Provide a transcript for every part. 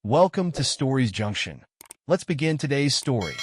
Welcome to Stories Junction. Let's begin today's story.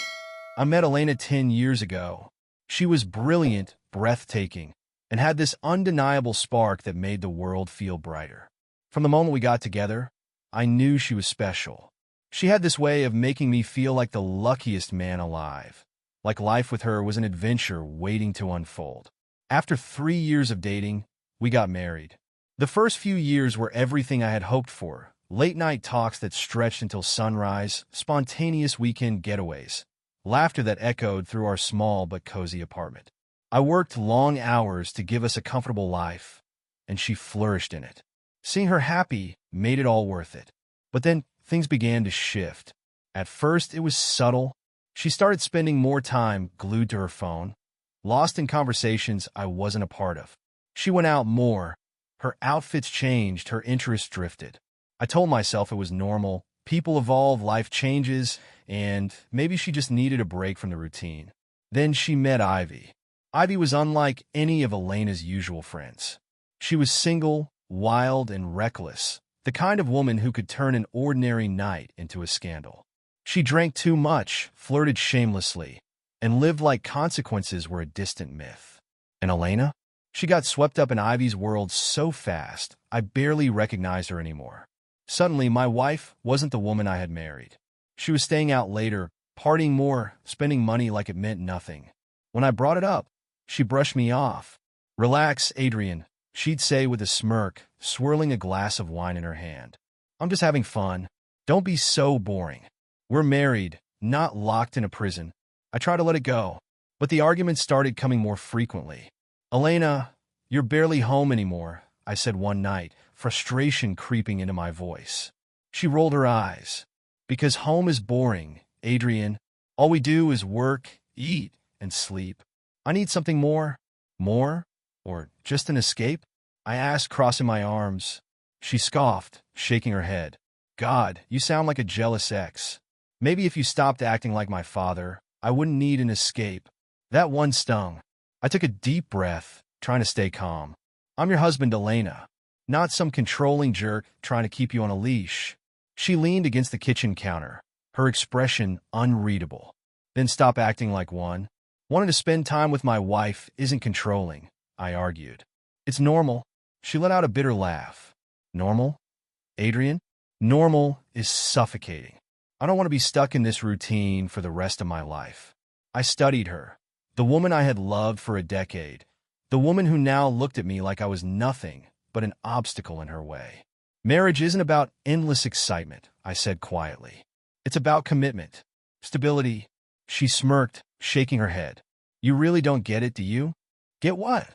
I met Elena 10 years ago. She was brilliant, breathtaking, and had this undeniable spark that made the world feel brighter. From the moment we got together, I knew she was special. She had this way of making me feel like the luckiest man alive, like life with her was an adventure waiting to unfold. After 3 years of dating, we got married. The first few years were everything I had hoped for. Late-night talks that stretched until sunrise, spontaneous weekend getaways, laughter that echoed through our small but cozy apartment. I worked long hours to give us a comfortable life, and she flourished in it. Seeing her happy made it all worth it. But then things began to shift. At first, it was subtle. She started spending more time glued to her phone, lost in conversations I wasn't a part of. She went out more. Her outfits changed, her interests drifted. I told myself it was normal. People evolve, life changes, and maybe she just needed a break from the routine. Then she met Ivy. Ivy was unlike any of Elena's usual friends. She was single, wild, and reckless, the kind of woman who could turn an ordinary night into a scandal. She drank too much, flirted shamelessly, and lived like consequences were a distant myth. And Elena? She got swept up in Ivy's world so fast, I barely recognized her anymore. Suddenly, my wife wasn't the woman I had married. She was staying out later, partying more, spending money like it meant nothing. When I brought it up, she brushed me off. "Relax, Adrian," she'd say with a smirk, swirling a glass of wine in her hand. "I'm just having fun. Don't be so boring. We're married, not locked in a prison." I tried to let it go, but the arguments started coming more frequently. "Elena, you're barely home anymore," I said one night, frustration creeping into my voice. She rolled her eyes. "Because home is boring, Adrian. All we do is work, eat, and sleep. I need something more." "More? Or just an escape?" I asked, crossing my arms. She scoffed, shaking her head. "God, you sound like a jealous ex. Maybe if you stopped acting like my father, I wouldn't need an escape." That one stung. I took a deep breath, trying to stay calm. "I'm your husband, Elena, not some controlling jerk trying to keep you on a leash." She leaned against the kitchen counter, her expression unreadable. "Then stop acting like one. Wanting to spend time with my wife isn't controlling," I argued. "It's normal." She let out a bitter laugh. "Normal? Adrian? Normal is suffocating. I don't want to be stuck in this routine for the rest of my life." I studied her, the woman I had loved for a decade, the woman who now looked at me like I was nothing but an obstacle in her way. "Marriage isn't about endless excitement," I said quietly. "It's about commitment, stability." She smirked, shaking her head. "You really don't get it, do you?" "Get what?"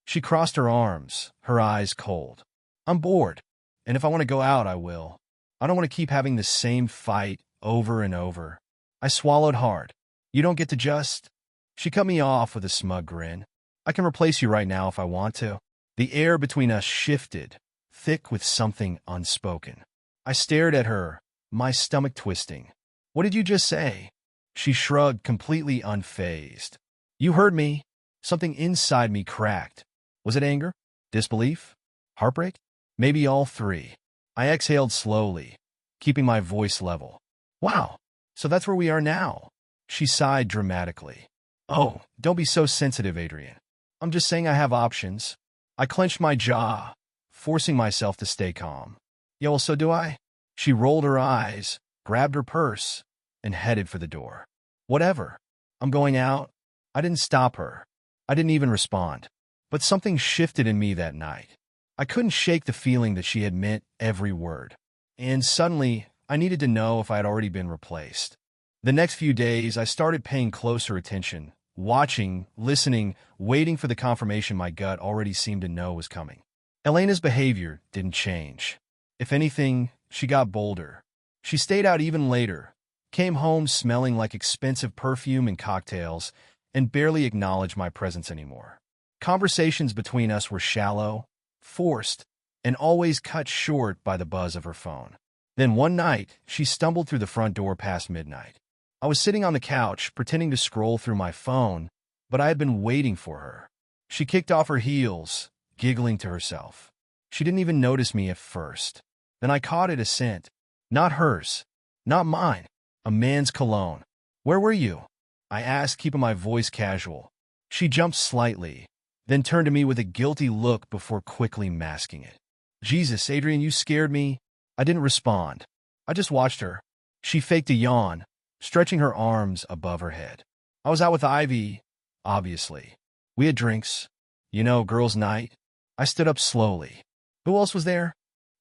She crossed her arms, her eyes cold. "I'm bored, and if I want to go out, I will. I don't want to keep having the same fight over and over." I swallowed hard. "You don't get to just—" She cut me off with a smug grin. "I can replace you right now if I want to." The air between us shifted, thick with something unspoken. I stared at her, my stomach twisting. "What did you just say?" She shrugged, completely unfazed. "You heard me." Something inside me cracked. Was it anger? Disbelief? Heartbreak? Maybe all three. I exhaled slowly, keeping my voice level. "Wow, so that's where we are now." She sighed dramatically. "Oh, don't be so sensitive, Adrian. I'm just saying I have options." I clenched my jaw, forcing myself to stay calm. "Yeah, well, so do I." She rolled her eyes, grabbed her purse, and headed for the door. "Whatever. I'm going out." I didn't stop her. I didn't even respond. But something shifted in me that night. I couldn't shake the feeling that she had meant every word. And suddenly, I needed to know if I had already been replaced. The next few days, I started paying closer attention, watching, listening, waiting for the confirmation my gut already seemed to know was coming. Elena's behavior didn't change. If anything, she got bolder. She stayed out even later, came home smelling like expensive perfume and cocktails, and barely acknowledged my presence anymore. Conversations between us were shallow, forced, and always cut short by the buzz of her phone. Then one night, she stumbled through the front door past midnight. I was sitting on the couch, pretending to scroll through my phone, but I had been waiting for her. She kicked off her heels, giggling to herself. She didn't even notice me at first. Then I caught it a scent. Not hers. Not mine. A man's cologne. Where were you? I asked, keeping my voice casual. She jumped slightly, then turned to me with a guilty look before quickly masking it. Jesus, Adrian, you scared me. I didn't respond. I just watched her. She faked a yawn, stretching her arms above her head. I was out with Ivy, obviously. We had drinks. You know, girls' night. I stood up slowly. Who else was there?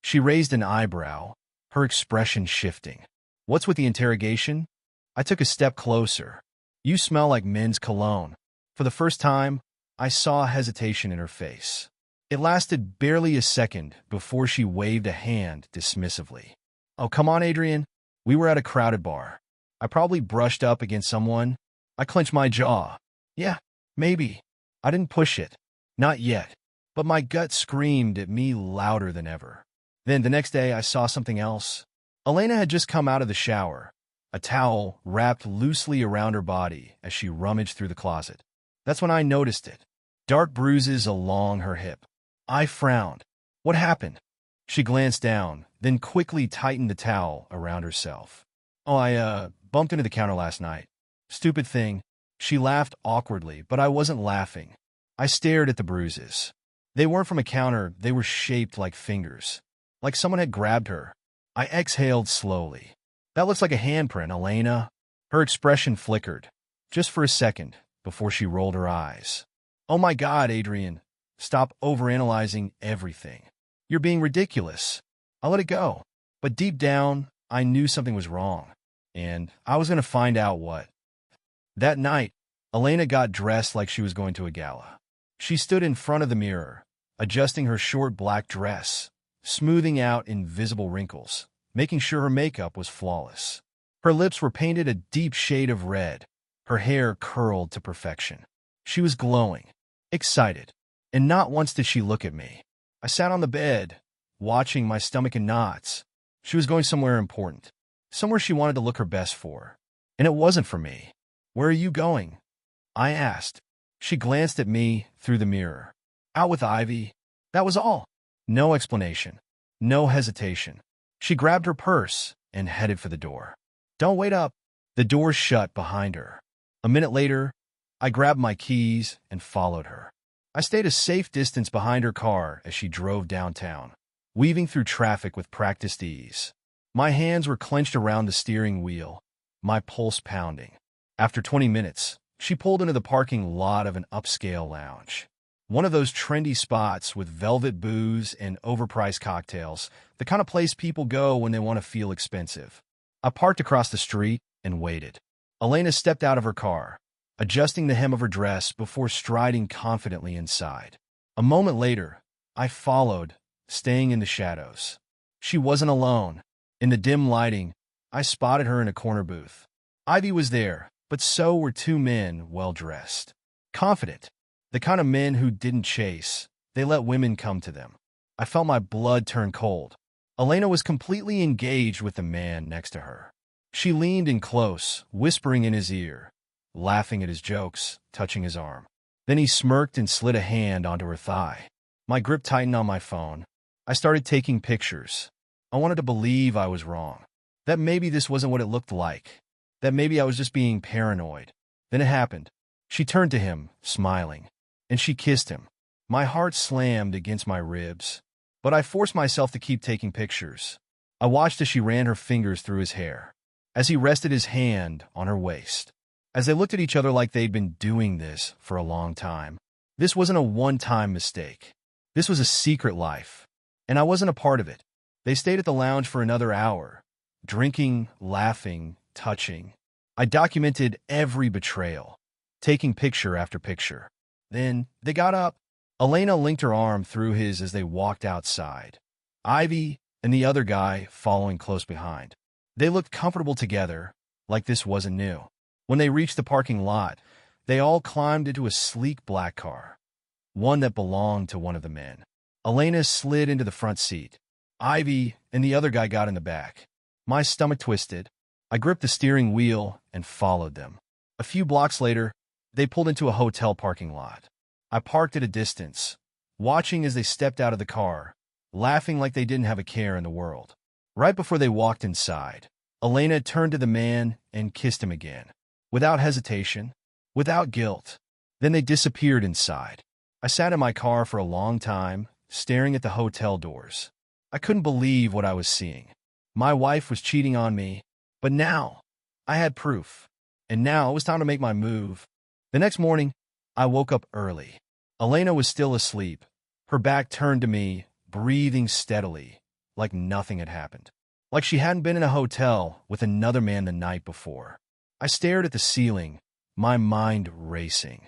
She raised an eyebrow, her expression shifting. What's with the interrogation? I took a step closer. You smell like men's cologne. For the first time, I saw hesitation in her face. It lasted barely a second before she waved a hand dismissively. Oh, come on, Adrian. We were at a crowded bar. I probably brushed up against someone. I clenched my jaw. Yeah, maybe. I didn't push it. Not yet. But my gut screamed at me louder than ever. Then the next day I saw something else. Elena had just come out of the shower, a towel wrapped loosely around her body as she rummaged through the closet. That's when I noticed it. Dark bruises along her hip. I frowned. What happened? She glanced down, then quickly tightened the towel around herself. Oh, I bumped into the counter last night. Stupid thing. She laughed awkwardly, but I wasn't laughing. I stared at the bruises. They weren't from a counter, they were shaped like fingers. Like someone had grabbed her. I exhaled slowly. That looks like a handprint, Elena. Her expression flickered, just for a second, before she rolled her eyes. Oh my God, Adrian. Stop overanalyzing everything. You're being ridiculous. I let it go. But deep down, I knew something was wrong. And I was going to find out what. That night, Elena got dressed like she was going to a gala. She stood in front of the mirror, adjusting her short black dress, smoothing out invisible wrinkles, making sure her makeup was flawless. Her lips were painted a deep shade of red, her hair curled to perfection. She was glowing, excited, and not once did she look at me. I sat on the bed, watching my stomach in knots. She was going somewhere important, somewhere she wanted to look her best for. And it wasn't for me. Where are you going? I asked. She glanced at me through the mirror. Out with Ivy. That was all. No explanation. No hesitation. She grabbed her purse and headed for the door. Don't wait up. The door shut behind her. A minute later, I grabbed my keys and followed her. I stayed a safe distance behind her car as she drove downtown, weaving through traffic with practiced ease. My hands were clenched around the steering wheel, my pulse pounding. After 20 minutes, she pulled into the parking lot of an upscale lounge. One of those trendy spots with velvet booze and overpriced cocktails, the kind of place people go when they want to feel expensive. I parked across the street and waited. Elena stepped out of her car, adjusting the hem of her dress before striding confidently inside. A moment later, I followed, staying in the shadows. She wasn't alone. In the dim lighting, I spotted her in a corner booth. Ivy was there, but so were two men well-dressed. Confident. The kind of men who didn't chase. They let women come to them. I felt my blood turn cold. Elena was completely engaged with the man next to her. She leaned in close, whispering in his ear, laughing at his jokes, touching his arm. Then he smirked and slid a hand onto her thigh. My grip tightened on my phone. I started taking pictures. I wanted to believe I was wrong. That maybe this wasn't what it looked like. That maybe I was just being paranoid. Then it happened. She turned to him, smiling, and she kissed him. My heart slammed against my ribs, but I forced myself to keep taking pictures. I watched as she ran her fingers through his hair, as he rested his hand on her waist, as they looked at each other like they'd been doing this for a long time. This wasn't a one-time mistake. This was a secret life, and I wasn't a part of it. They stayed at the lounge for another hour, drinking, laughing, touching. I documented every betrayal, taking picture after picture. Then they got up. Elena linked her arm through his as they walked outside, Ivy and the other guy following close behind. They looked comfortable together, like this wasn't new. When they reached the parking lot, they all climbed into a sleek black car, one that belonged to one of the men. Elena slid into the front seat. Ivy and the other guy got in the back. My stomach twisted. I gripped the steering wheel and followed them. A few blocks later, they pulled into a hotel parking lot. I parked at a distance, watching as they stepped out of the car, laughing like they didn't have a care in the world. Right before they walked inside, Elena turned to the man and kissed him again, without hesitation, without guilt. Then they disappeared inside. I sat in my car for a long time, staring at the hotel doors. I couldn't believe what I was seeing. My wife was cheating on me, but now I had proof. And now it was time to make my move. The next morning, I woke up early. Elena was still asleep, her back turned to me, breathing steadily, like nothing had happened. Like she hadn't been in a hotel with another man the night before. I stared at the ceiling, my mind racing.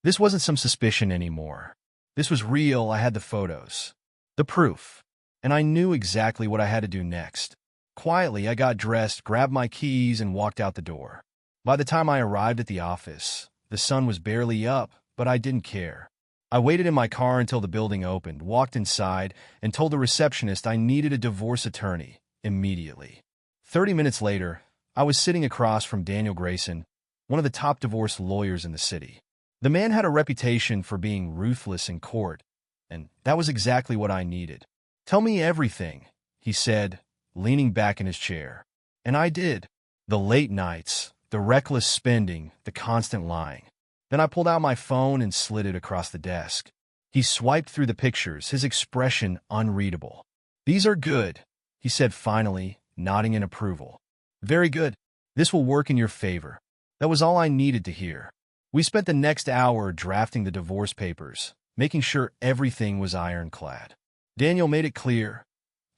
This wasn't some suspicion anymore. This was real. I had the photos, the proof, and I knew exactly what I had to do next. Quietly, I got dressed, grabbed my keys, and walked out the door. By the time I arrived at the office, the sun was barely up, but I didn't care. I waited in my car until the building opened, walked inside, and told the receptionist I needed a divorce attorney immediately. 30 minutes later, I was sitting across from Daniel Grayson, one of the top divorce lawyers in the city. The man had a reputation for being ruthless in court, and that was exactly what I needed. "Tell me everything," he said, leaning back in his chair. And I did. The late nights, the reckless spending, the constant lying. Then I pulled out my phone and slid it across the desk. He swiped through the pictures, his expression unreadable. "These are good," he said finally, nodding in approval. "Very good. This will work in your favor." That was all I needed to hear. We spent the next hour drafting the divorce papers, making sure everything was ironclad. Daniel made it clear.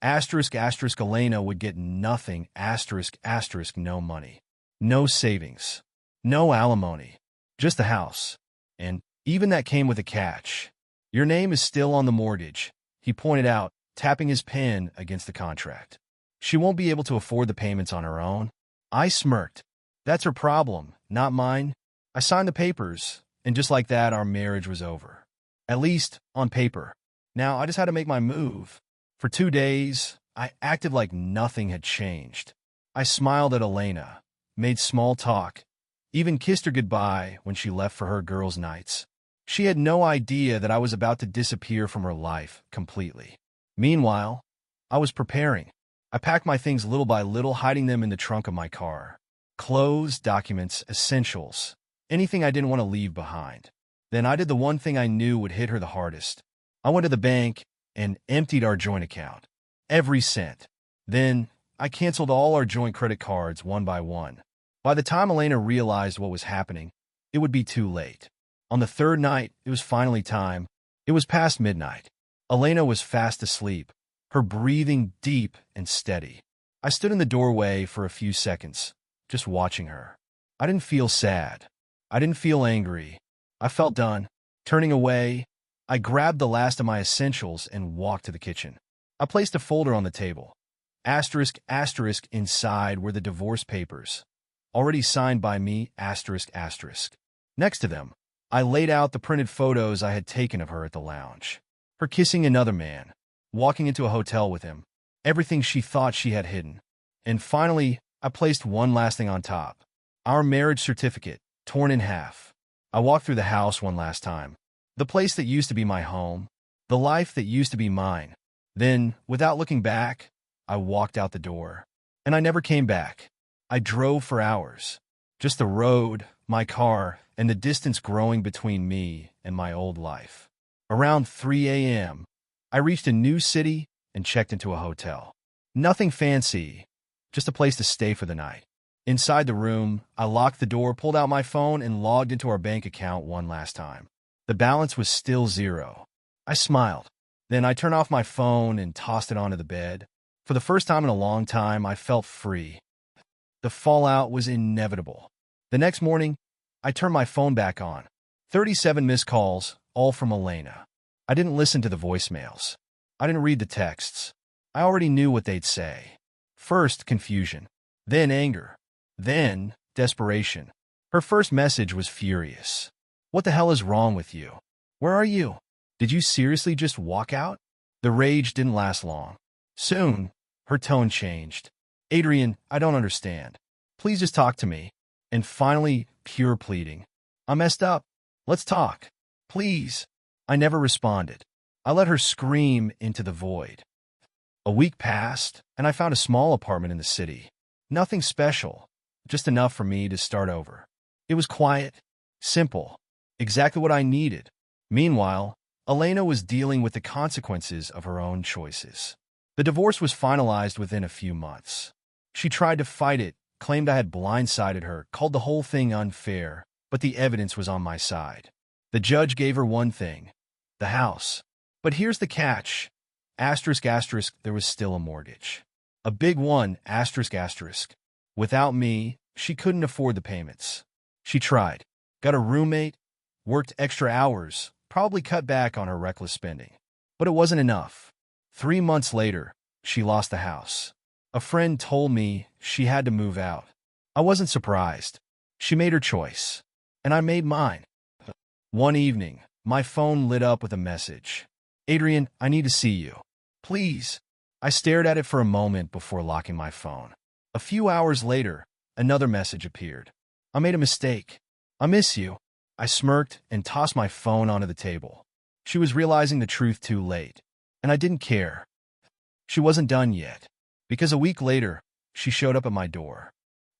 Elena would get nothing, no money. No savings. No alimony. Just the house. And even that came with a catch. "Your name is still on the mortgage," he pointed out, tapping his pen against the contract. "She won't be able to afford the payments on her own." I smirked. "That's her problem, not mine." I signed the papers, and just like that, our marriage was over. At least, on paper. Now, I just had to make my move. For 2 days, I acted like nothing had changed. I smiled at Elena, made small talk, even kissed her goodbye when she left for her girls' nights. She had no idea that I was about to disappear from her life completely. Meanwhile, I was preparing. I packed my things little by little, hiding them in the trunk of my car. Clothes, documents, essentials. Anything I didn't want to leave behind. Then I did the one thing I knew would hit her the hardest. I went to the bank and emptied our joint account. Every cent. Then I canceled all our joint credit cards one by one. By the time Elena realized what was happening, it would be too late. On the third night, it was finally time. It was past midnight. Elena was fast asleep, her breathing deep and steady. I stood in the doorway for a few seconds, just watching her. I didn't feel sad. I didn't feel angry. I felt done. Turning away, I grabbed the last of my essentials and walked to the kitchen. I placed a folder on the table. Inside were the divorce papers, already signed by me, Next to them, I laid out the printed photos I had taken of her at the lounge. Her kissing another man, walking into a hotel with him, everything she thought she had hidden. And finally, I placed one last thing on top. Our marriage certificate, torn in half. I walked through the house one last time. The place that used to be my home. The life that used to be mine. Then, without looking back, I walked out the door. And I never came back. I drove for hours. Just the road, my car, and the distance growing between me and my old life. Around 3 a.m., I reached a new city and checked into a hotel. Nothing fancy, just a place to stay for the night. Inside the room, I locked the door, pulled out my phone, and logged into our bank account one last time. The balance was still zero. I smiled. Then I turned off my phone and tossed it onto the bed. For the first time in a long time, I felt free. The fallout was inevitable. The next morning, I turned my phone back on. 37 missed calls, all from Elena. I didn't listen to the voicemails. I didn't read the texts. I already knew what they'd say. First, confusion. Then anger. Then, desperation. Her first message was furious. "What the hell is wrong with you? Where are you? Did you seriously just walk out?" The rage didn't last long. Soon, her tone changed. "Adrian, I don't understand. Please just talk to me." And finally, pure pleading. "I messed up. Let's talk. Please." I never responded. I let her scream into the void. A week passed, and I found a small apartment in the city. Nothing special, just enough for me to start over. It was quiet, simple, exactly what I needed. Meanwhile, Elena was dealing with the consequences of her own choices. The divorce was finalized within a few months. She tried to fight it, claimed I had blindsided her, called the whole thing unfair, but the evidence was on my side. The judge gave her one thing, the house. But here's the catch. Asterisk, asterisk, there was still a mortgage. A big one, asterisk, asterisk. Without me, she couldn't afford the payments. She tried, got a roommate, worked extra hours, probably cut back on her reckless spending. But it wasn't enough. 3 months later, she lost the house. A friend told me she had to move out. I wasn't surprised. She made her choice, and I made mine. One evening, my phone lit up with a message. Adrian, I need to see you. Please. I stared at it for a moment before locking my phone. A few hours later, another message appeared. I made a mistake. I miss you. I smirked and tossed my phone onto the table. She was realizing the truth too late, and I didn't care. She wasn't done yet, because a week later, she showed up at my door.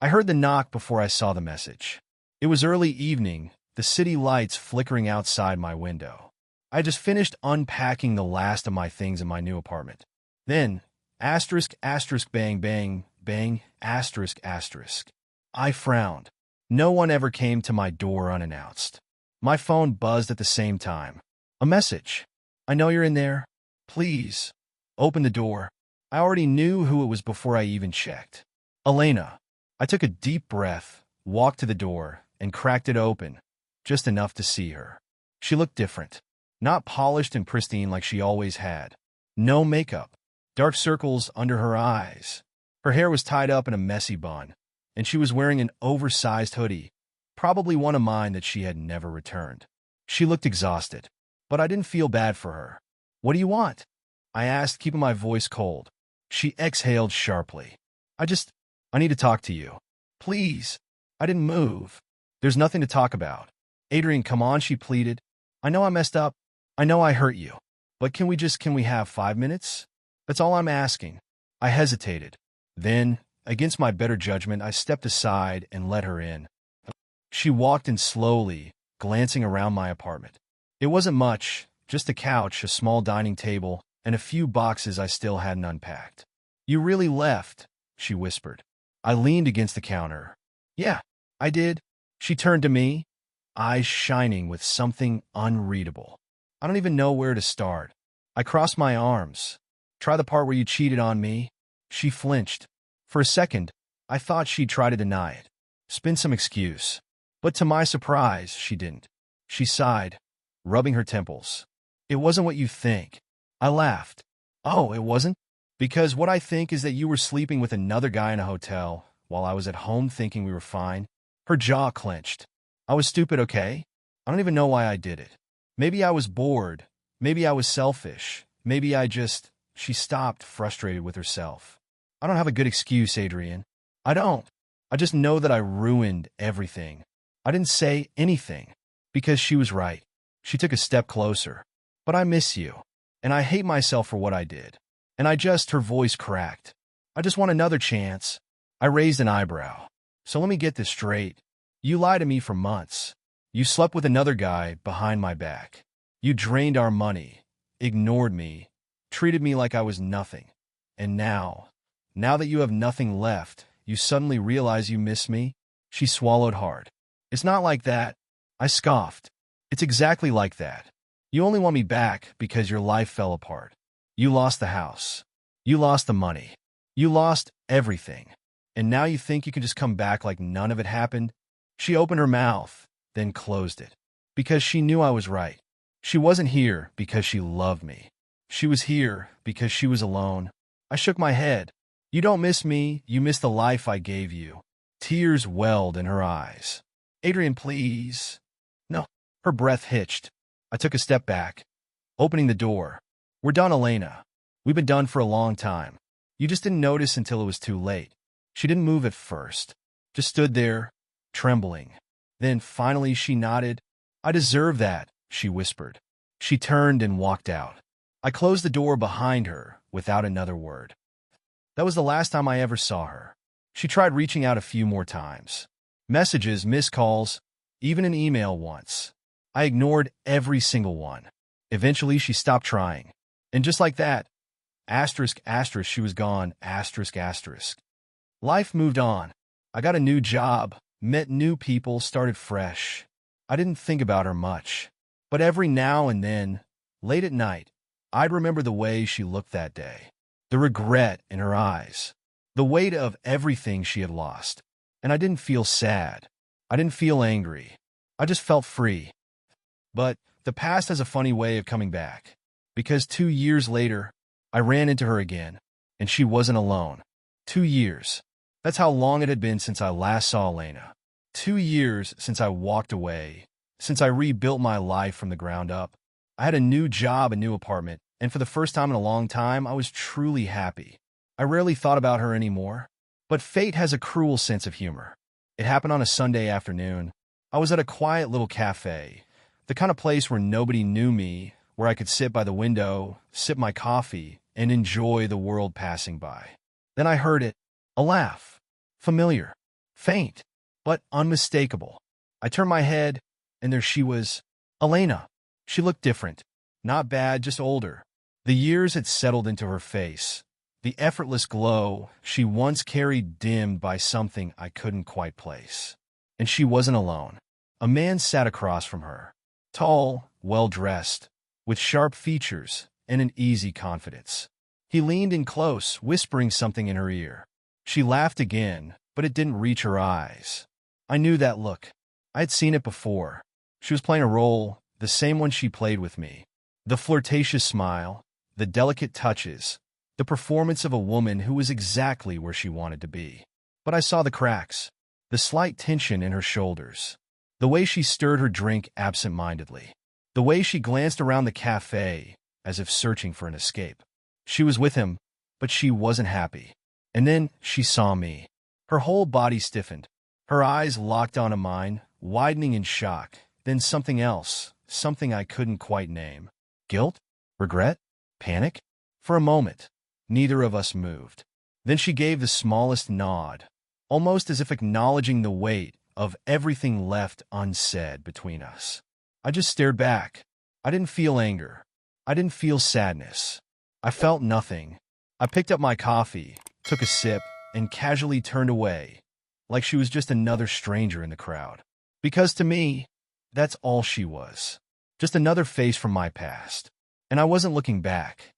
I heard the knock before I saw the message. It was early evening, the city lights flickering outside my window. I just finished unpacking the last of my things in my new apartment. Then, asterisk, asterisk, bang, bang, bang, asterisk, asterisk. I frowned. No one ever came to my door unannounced. My phone buzzed at the same time. A message. I know you're in there. Please, open the door. I already knew who it was before I even checked. Elena. I took a deep breath, walked to the door, and cracked it open, just enough to see her. She looked different. Not polished and pristine like she always had. No makeup. Dark circles under her eyes. Her hair was tied up in a messy bun, and she was wearing an oversized hoodie, probably one of mine that she had never returned. She looked exhausted, but I didn't feel bad for her. What do you want? I asked, keeping my voice cold. She exhaled sharply. I need to talk to you. Please. I didn't move. There's nothing to talk about. Adrian, come on, she pleaded. I know I messed up. I know I hurt you. But can we have 5 minutes? That's all I'm asking. I hesitated. Then, against my better judgment, I stepped aside and let her in. She walked in slowly, glancing around my apartment. It wasn't much, just a couch, a small dining table, and a few boxes I still hadn't unpacked. You really left, she whispered. I leaned against the counter. Yeah, I did. She turned to me, eyes shining with something unreadable. I don't even know where to start. I crossed my arms. Try the part where you cheated on me. She flinched. For a second, I thought she'd try to deny it, spin some excuse. But to my surprise, she didn't. She sighed, rubbing her temples. It wasn't what you think. I laughed. Oh, it wasn't? Because what I think is that you were sleeping with another guy in a hotel while I was at home thinking we were fine. Her jaw clenched. I was stupid, okay? I don't even know why I did it. Maybe I was bored. Maybe I was selfish. Maybe She stopped, frustrated with herself. I don't have a good excuse, Adrian. I don't. I just know that I ruined everything. I didn't say anything. Because she was right. She took a step closer. But I miss you. And I hate myself for what I did. And her voice cracked. I just want another chance. I raised an eyebrow. So let me get this straight. You lied to me for months. You slept with another guy behind my back. You drained our money, ignored me, treated me like I was nothing. And now that you have nothing left, you suddenly realize you miss me? She swallowed hard. It's not like that. I scoffed. It's exactly like that. You only want me back because your life fell apart. You lost the house. You lost the money. You lost everything. And now you think you can just come back like none of it happened? She opened her mouth, then closed it. Because she knew I was right. She wasn't here because she loved me. She was here because she was alone. I shook my head. You don't miss me, you miss the life I gave you. Tears welled in her eyes. Adrian, please. No. Her breath hitched. I took a step back, opening the door. We're done, Elena. We've been done for a long time. You just didn't notice until it was too late. She didn't move at first. Just stood there, trembling. Then finally she nodded. I deserve that, she whispered. She turned and walked out. I closed the door behind her, without another word. That was the last time I ever saw her. She tried reaching out a few more times. Messages, missed calls, even an email once. I ignored every single one. Eventually, she stopped trying. And just like that, asterisk, asterisk, she was gone, asterisk, asterisk. Life moved on. I got a new job, met new people, started fresh. I didn't think about her much. But every now and then, late at night, I'd remember the way she looked that day. The regret in her eyes. The weight of everything she had lost. And I didn't feel sad. I didn't feel angry. I just felt free. But the past has a funny way of coming back. Because 2 years later, I ran into her again, and she wasn't alone. 2 years. That's how long it had been since I last saw Elena. 2 years since I walked away, since I rebuilt my life from the ground up. I had a new job, a new apartment, and for the first time in a long time, I was truly happy. I rarely thought about her anymore. But fate has a cruel sense of humor. It happened on a Sunday afternoon. I was at a quiet little cafe, the kind of place where nobody knew me, where I could sit by the window, sip my coffee, and enjoy the world passing by. Then I heard it, a laugh. Familiar, faint, but unmistakable. I turned my head, and there she was, Elena. She looked different. Not bad, just older. The years had settled into her face. The effortless glow she once carried dimmed by something I couldn't quite place. And she wasn't alone. A man sat across from her. Tall, well-dressed, with sharp features and an easy confidence. He leaned in close, whispering something in her ear. She laughed again, but it didn't reach her eyes. I knew that look. I had seen it before. She was playing a role, the same one she played with me. The flirtatious smile, the delicate touches, the performance of a woman who was exactly where she wanted to be. But I saw the cracks, the slight tension in her shoulders, the way she stirred her drink absent-mindedly, the way she glanced around the cafe as if searching for an escape. She was with him, but she wasn't happy. And then she saw me. Her whole body stiffened. Her eyes locked onto mine, widening in shock. Then something else, something I couldn't quite name. Guilt? Regret? Panic? For a moment, neither of us moved. Then she gave the smallest nod, almost as if acknowledging the weight of everything left unsaid between us. I just stared back. I didn't feel anger. I didn't feel sadness. I felt nothing. I picked up my coffee, took a sip, and casually turned away, like she was just another stranger in the crowd. Because to me, that's all she was. Just another face from my past. And I wasn't looking back.